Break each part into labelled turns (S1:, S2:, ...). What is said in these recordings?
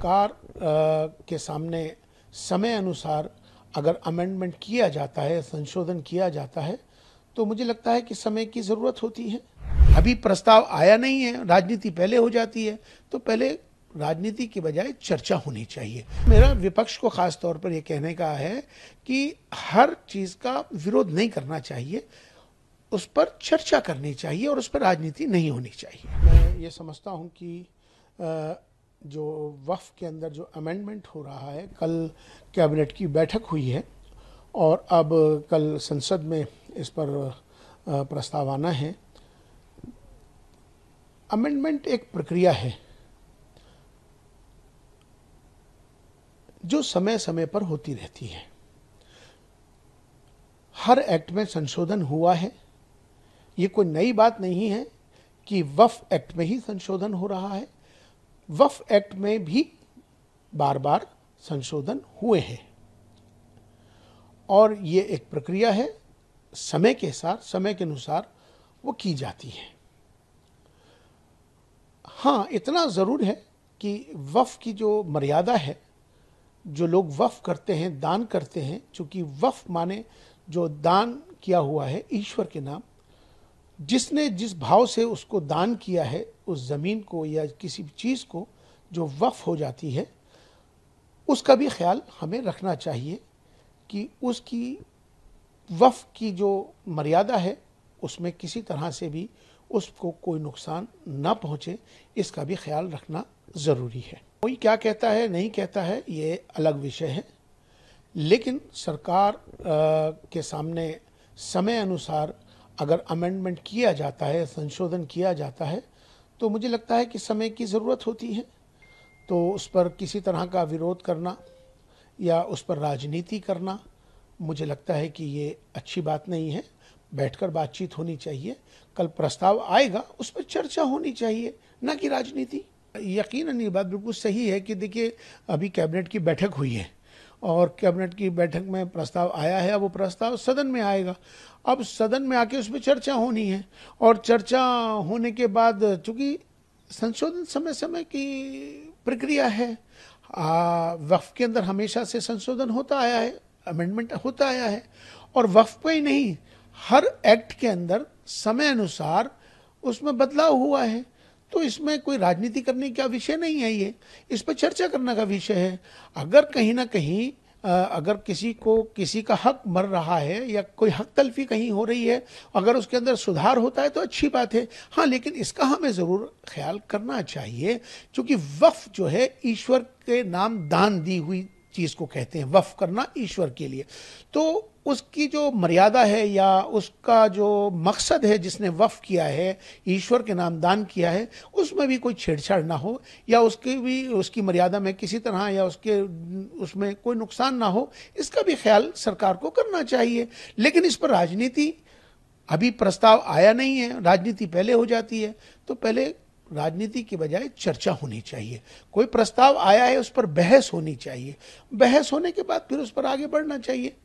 S1: सरकार के सामने समय अनुसार अगर अमेंडमेंट किया जाता है, संशोधन किया जाता है, तो मुझे लगता है कि समय की ज़रूरत होती है। अभी प्रस्ताव आया नहीं है, राजनीति पहले हो जाती है, तो पहले राजनीति की बजाय चर्चा होनी चाहिए। मेरा विपक्ष को खास तौर पर यह कहने का है कि हर चीज़ का विरोध नहीं करना चाहिए, उस पर चर्चा करनी चाहिए और उस पर राजनीति नहीं होनी चाहिए। मैं ये समझता हूँ कि जो वक्फ के अंदर जो अमेंडमेंट हो रहा है, कल कैबिनेट की बैठक हुई है और अब कल संसद में इस पर प्रस्ताव आना है। अमेंडमेंट एक प्रक्रिया है जो समय समय पर होती रहती है। हर एक्ट में संशोधन हुआ है। ये कोई नई बात नहीं है कि वक्फ एक्ट में ही संशोधन हो रहा है। वक्फ एक्ट में भी बार बार संशोधन हुए हैं और ये एक प्रक्रिया है, समय के साथ, समय के अनुसार वो की जाती है। हाँ, इतना ज़रूर है कि वक्फ की जो मर्यादा है, जो लोग वक्फ करते हैं, दान करते हैं, चूँकि वक्फ माने जो दान किया हुआ है ईश्वर के नाम, जिसने जिस भाव से उसको दान किया है, उस ज़मीन को या किसी चीज़ को जो वक्फ हो जाती है, उसका भी ख्याल हमें रखना चाहिए कि उसकी वक्फ की जो मर्यादा है उसमें किसी तरह से भी उसको कोई नुकसान ना पहुँचे, इसका भी ख्याल रखना ज़रूरी है। कोई क्या कहता है, नहीं कहता है, ये अलग विषय है, लेकिन सरकार के सामने समय अनुसार अगर अमेंडमेंट किया जाता है, संशोधन किया जाता है, तो मुझे लगता है कि समय की ज़रूरत होती है। तो उस पर किसी तरह का विरोध करना या उस पर राजनीति करना, मुझे लगता है कि ये अच्छी बात नहीं है। बैठकर बातचीत होनी चाहिए। कल प्रस्ताव आएगा, उस पर चर्चा होनी चाहिए, ना कि राजनीति। यकीनन ये बात बिल्कुल सही है कि देखिए, अभी कैबिनेट की बैठक हुई है और कैबिनेट की बैठक में प्रस्ताव आया है। अब वो प्रस्ताव सदन में आएगा। अब सदन में आके उस पर चर्चा होनी है और चर्चा होने के बाद, चूँकि संशोधन समय समय की प्रक्रिया है, वक्फ के अंदर हमेशा से संशोधन होता आया है, अमेंडमेंट होता आया है और वक्फ पे ही नहीं, हर एक्ट के अंदर समय अनुसार उसमें बदलाव हुआ है। तो इसमें कोई राजनीति करने का विषय नहीं है, ये इस पर चर्चा करने का विषय है। अगर कहीं ना कहीं अगर किसी को किसी का हक मर रहा है या कोई हक तलफी कहीं हो रही है, अगर उसके अंदर सुधार होता है तो अच्छी बात है। हाँ, लेकिन इसका हमें ज़रूर ख्याल करना चाहिए, क्योंकि वक्फ जो है ईश्वर के नाम दान दी हुई चीज़ को कहते हैं, वक्फ करना ईश्वर के लिए। तो उसकी जो मर्यादा है या उसका जो मकसद है, जिसने वक्फ किया है, ईश्वर के नाम दान किया है, उसमें भी कोई छेड़छाड़ ना हो या उसकी मर्यादा में किसी तरह या उसमें कोई नुकसान ना हो, इसका भी ख्याल सरकार को करना चाहिए। लेकिन इस पर राजनीति, अभी प्रस्ताव आया नहीं है, राजनीति पहले हो जाती है, तो पहले राजनीति की बजाय चर्चा होनी चाहिए। कोई प्रस्ताव आया है, उस पर बहस होनी चाहिए। बहस होने के बाद फिर उस पर आगे बढ़ना चाहिए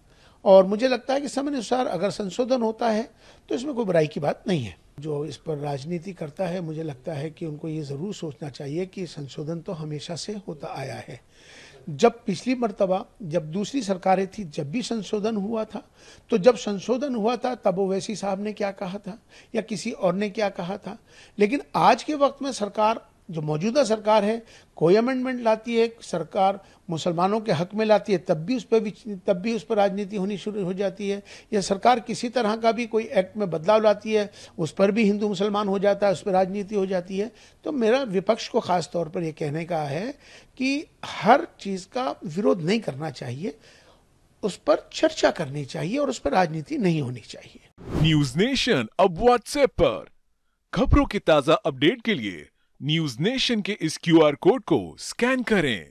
S1: और मुझे लगता है कि समय अनुसार अगर संशोधन होता है तो इसमें कोई बुराई की बात नहीं है। जो इस पर राजनीति करता है, मुझे लगता है कि उनको ये ज़रूर सोचना चाहिए कि संशोधन तो हमेशा से होता आया है। जब पिछली मर्तबा जब दूसरी सरकारें थी, जब भी संशोधन हुआ था, तो जब संशोधन हुआ था तब ओवैसी साहब ने क्या कहा था या किसी और ने क्या कहा था। लेकिन आज के वक्त में सरकार, जो मौजूदा सरकार है, कोई अमेंडमेंट लाती है, सरकार मुसलमानों के हक में लाती है, तब भी उस पर राजनीति होनी शुरू हो जाती है। या सरकार किसी तरह का भी कोई एक्ट में बदलाव लाती है, उस पर भी हिंदू मुसलमान हो जाता है, उस पर राजनीति हो जाती है। तो मेरा विपक्ष को खास तौर पर यह कहने का है कि हर चीज़ का विरोध नहीं करना चाहिए, उस पर चर्चा करनी चाहिए और उस पर राजनीति नहीं होनी चाहिए।
S2: न्यूज नेशन अब व्हाट्सएप पर खबरों के ताजा अपडेट के लिए न्यूज नेशन के इस क्यूआर कोड को स्कैन करें।